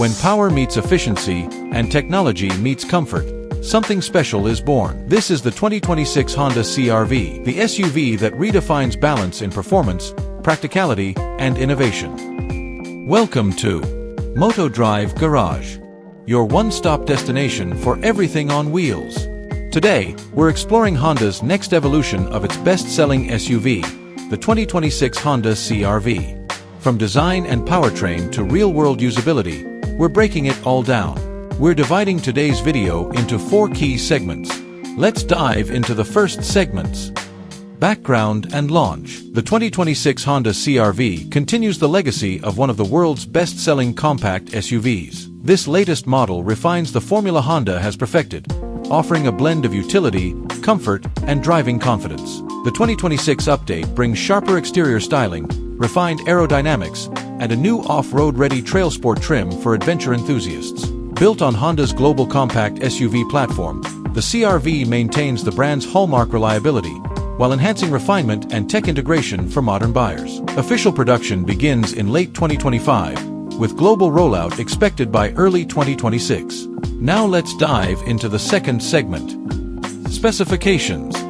When power meets efficiency and technology meets comfort, something special is born. This is the 2026 Honda CR-V, the SUV that redefines balance in performance, practicality, and innovation. Welcome to MotoDrive Garage, your one-stop destination for everything on wheels. Today, we're exploring Honda's next evolution of its best-selling SUV, the 2026 Honda CR-V. From design and powertrain to real-world usability, we're breaking it all down. We're dividing today's video into 4 key segments. Let's dive into the first segments. Background and launch. The 2026 Honda CR-V continues the legacy of one of the world's best-selling compact SUVs. This latest model refines the formula Honda has perfected, offering a blend of utility, comfort, and driving confidence. The 2026 update brings sharper exterior styling, refined aerodynamics, and a new off-road-ready TrailSport trim for adventure enthusiasts. Built on Honda's global compact SUV platform, the CR-V maintains the brand's hallmark reliability, while enhancing refinement and tech integration for modern buyers. Official production begins in late 2025, with global rollout expected by early 2026. Now let's dive into the second segment. Specifications.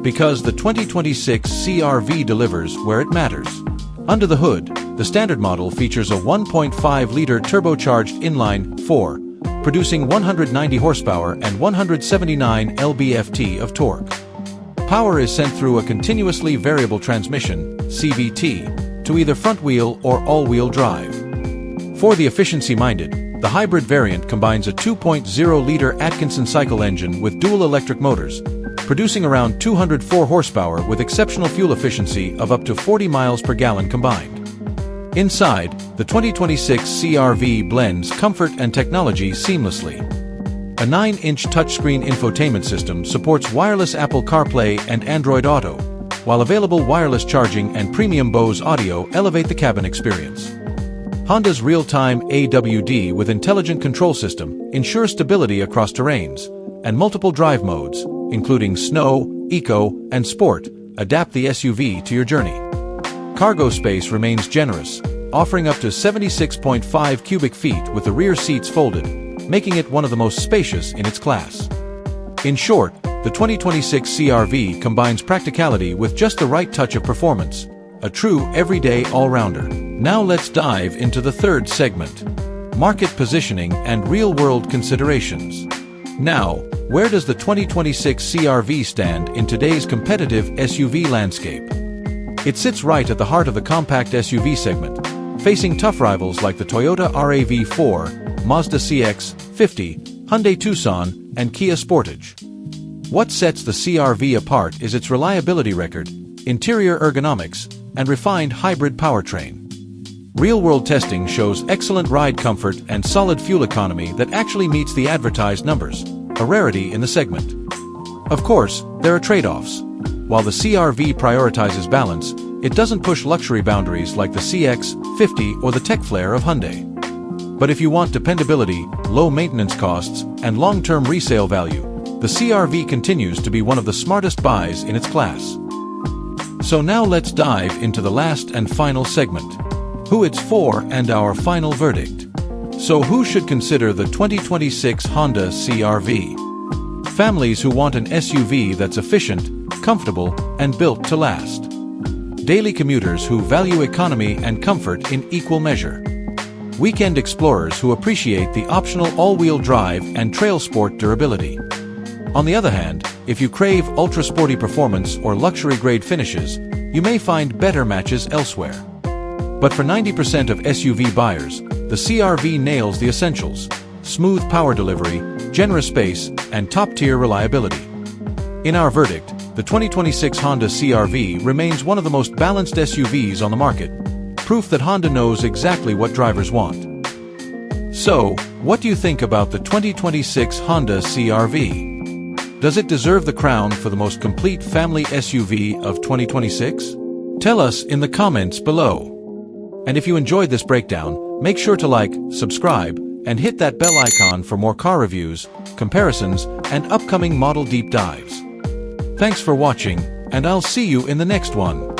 Because the 2026 CR-V delivers where it matters. Under the hood, the standard model features a 1.5-liter turbocharged inline-4, producing 190 horsepower and 179 lb-ft of torque. Power is sent through a continuously variable transmission, CVT, to either front-wheel or all-wheel drive. For the efficiency-minded, the hybrid variant combines a 2.0-liter Atkinson cycle engine with dual electric motors, producing around 204 horsepower with exceptional fuel efficiency of up to 40 miles per gallon combined. Inside, the 2026 CR-V blends comfort and technology seamlessly. A 9-inch touchscreen infotainment system supports wireless Apple CarPlay and Android Auto, while available wireless charging and premium Bose audio elevate the cabin experience. Honda's real-time AWD with intelligent control system ensures stability across terrains, and multiple drive modes, including Snow, Eco, and Sport, adapt the SUV to your journey. Cargo space remains generous, offering up to 76.5 cubic feet with the rear seats folded, making it one of the most spacious in its class. In short, the 2026 CR-V combines practicality with just the right touch of performance, a true everyday all-rounder. Now let's dive into the third segment. Market positioning and real-world considerations. Now, where does the 2026 CR-V stand in today's competitive SUV landscape? It sits right at the heart of the compact SUV segment, facing tough rivals like the Toyota RAV4, Mazda CX-50, Hyundai Tucson, and Kia Sportage. What sets the CR-V apart is its reliability record, interior ergonomics, and refined hybrid powertrain. Real-world testing shows excellent ride comfort and solid fuel economy that actually meets the advertised numbers, a rarity in the segment. Of course, there are trade-offs. While the CR-V prioritizes balance, it doesn't push luxury boundaries like the CX-50 or the tech flair of Hyundai. But if you want dependability, low maintenance costs, and long-term resale value, the CR-V continues to be one of the smartest buys in its class. So now let's dive into the last and final segment. Who it's for and our final verdict. So who should consider the 2026 Honda CR-V? Families who want an SUV that's efficient, comfortable, and built to last. Daily commuters who value economy and comfort in equal measure. Weekend explorers who appreciate the optional all-wheel drive and TrailSport durability. On the other hand, if you crave ultra-sporty performance or luxury-grade finishes, you may find better matches elsewhere. But for 90% of SUV buyers, the CR-V nails the essentials: smooth power delivery, generous space, and top-tier reliability. In our verdict, the 2026 Honda CR-V remains one of the most balanced SUVs on the market, proof that Honda knows exactly what drivers want. So, what do you think about the 2026 Honda CR-V? Does it deserve the crown for the most complete family SUV of 2026? Tell us in the comments below. And if you enjoyed this breakdown, make sure to like, subscribe, and hit that bell icon for more car reviews, comparisons, and upcoming model deep dives. Thanks for watching, and I'll see you in the next one.